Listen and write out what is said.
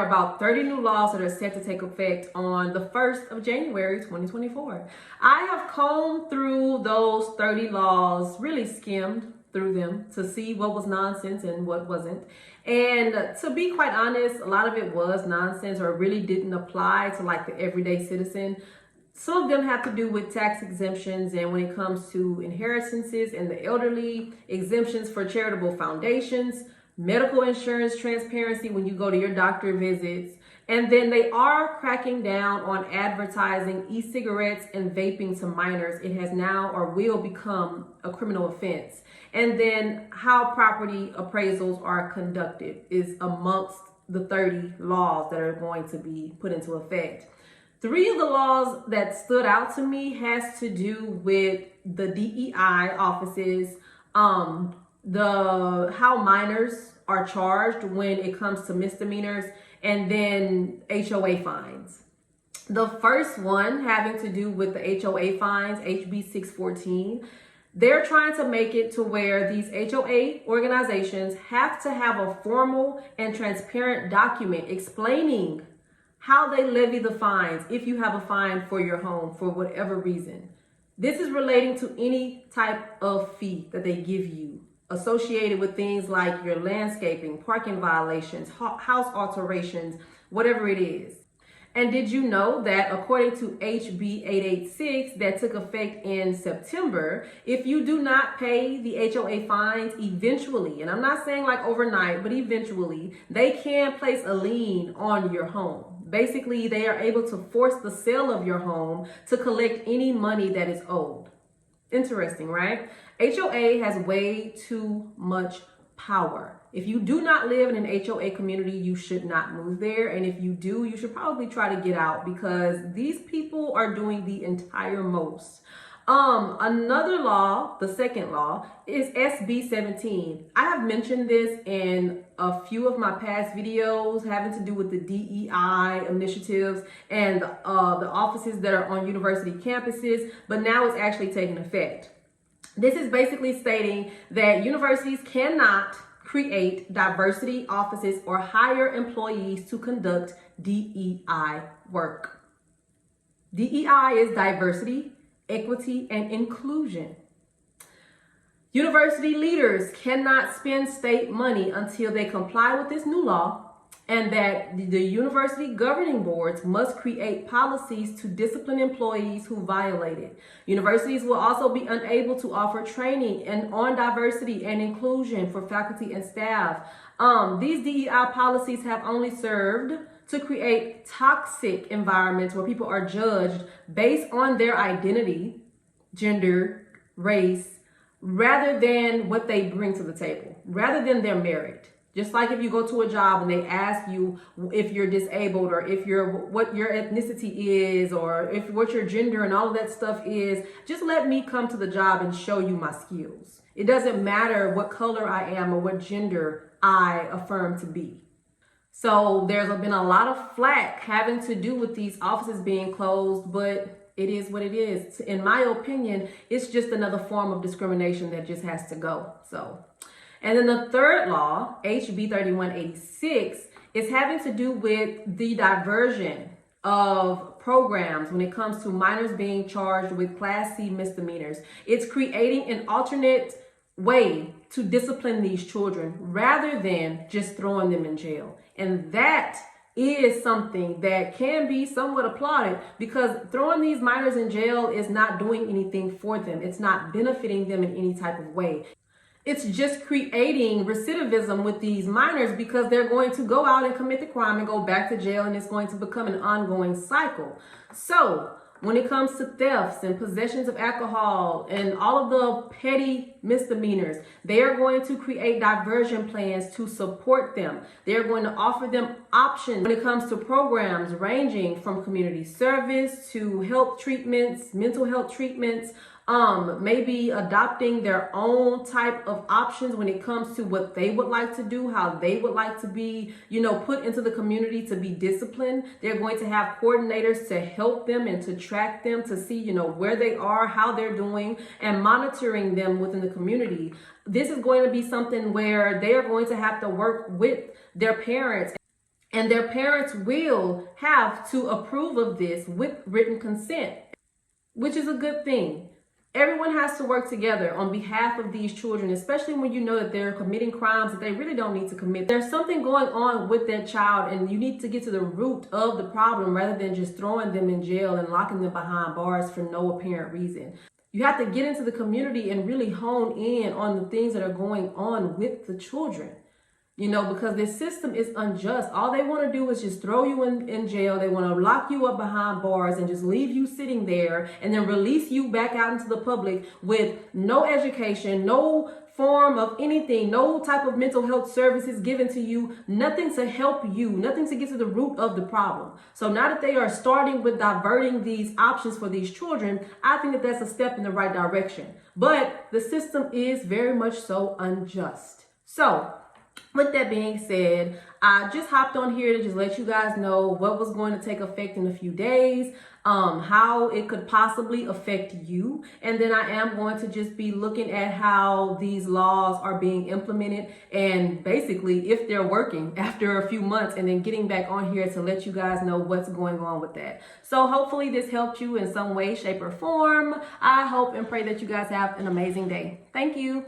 about 30 new laws that are set to take effect on the 1st of January 2024. I have combed through those 30 laws, really skimmed through them to see what was nonsense and what wasn't. And to be quite honest, a lot of it was nonsense or really didn't apply to like the everyday citizen. Some of them have to do with tax exemptions, and when it comes to inheritances and the elderly, exemptions for charitable foundations, medical insurance transparency when you go to your doctor visits. And then they are cracking down on advertising e-cigarettes and vaping to minors. It has now or will become a criminal offense. And then how property appraisals are conducted is amongst the 30 laws that are going to be put into effect. 3 of the laws that stood out to me has to do with the DEI offices, how minors are charged when it comes to misdemeanors, and then HOA fines. The first one having to do with the HOA fines, HB 614, they're trying to make it to where these HOA organizations have to have a formal and transparent document explaining how they levy the fines if you have a fine for your home for whatever reason. This is relating to any type of fee that they give you, associated with things like your landscaping, parking violations, house alterations, whatever it is. And did you know that according to HB 886 that took effect in September, if you do not pay the HOA fines eventually, and I'm not saying like overnight, but eventually, they can place a lien on your home. Basically, they are able to force the sale of your home to collect any money that is owed. Interesting, right? HOA has way too much power. If you do not live in an HOA community, you should not move there. And if you do, you should probably try to get out because these people are doing the entire most. Another law, the second law, is SB 17. I have mentioned this in a few of my past videos having to do with the DEI initiatives and the offices that are on university campuses, but now it's actually taking effect. This is basically stating that universities cannot create diversity offices or hire employees to conduct DEI work. DEI is diversity, equity, and inclusion. University leaders cannot spend state money until they comply with this new law, and that the university governing boards must create policies to discipline employees who violate it. Universities will also be unable to offer training on diversity and inclusion for faculty and staff. These DEI policies have only served to create toxic environments where people are judged based on their identity, gender, race, rather than what they bring to the table, rather than their merit. Just like if you go to a job and they ask you if you're disabled or what your ethnicity is or what your gender and all of that stuff is, just let me come to the job and show you my skills. It doesn't matter what color I am or what gender I affirm to be. So there's been a lot of flack having to do with these offices being closed, but it is what it is. In my opinion, it's just another form of discrimination that just has to go. And then the third law, HB 3186, is having to do with the diversion of programs when it comes to minors being charged with Class C misdemeanors. It's creating an alternate way to discipline these children rather than just throwing them in jail. And that is something that can be somewhat applauded because throwing these minors in jail is not doing anything for them. It's not benefiting them in any type of way. It's just creating recidivism with these minors because they're going to go out and commit the crime and go back to jail, and it's going to become an ongoing cycle. So when it comes to thefts and possessions of alcohol and all of the petty misdemeanors, they are going to create diversion plans to support them. They're going to offer them options when it comes to programs ranging from community service to health treatments, mental health treatments, maybe adopting their own type of options when it comes to what they would like to do, how they would like to be, put into the community to be disciplined. They're going to have coordinators to help them and to track them to see, where they are, how they're doing, and monitoring them within the community. This is going to be something where they are going to have to work with their parents And their parents will have to approve of this with written consent, which is a good thing. Everyone has to work together on behalf of these children, especially when you know that they're committing crimes that they really don't need to commit. There's something going on with that child, and you need to get to the root of the problem rather than just throwing them in jail and locking them behind bars for no apparent reason. You have to get into the community and really hone in on the things that are going on with the children. Because this system is unjust. All they want to do is just throw you in jail. They want to lock you up behind bars and just leave you sitting there and then release you back out into the public with no education, no form of anything, no type of mental health services given to you, nothing to help you, nothing to get to the root of the problem. So now that they are starting with diverting these options for these children, I think that that's a step in the right direction. But the system is very much so unjust. So, with that being said, I just hopped on here to just let you guys know what was going to take effect in a few days, how it could possibly affect you. And then I am going to just be looking at how these laws are being implemented and basically if they're working after a few months, and then getting back on here to let you guys know what's going on with that. So hopefully this helped you in some way, shape, or form. I hope and pray that you guys have an amazing day. Thank you.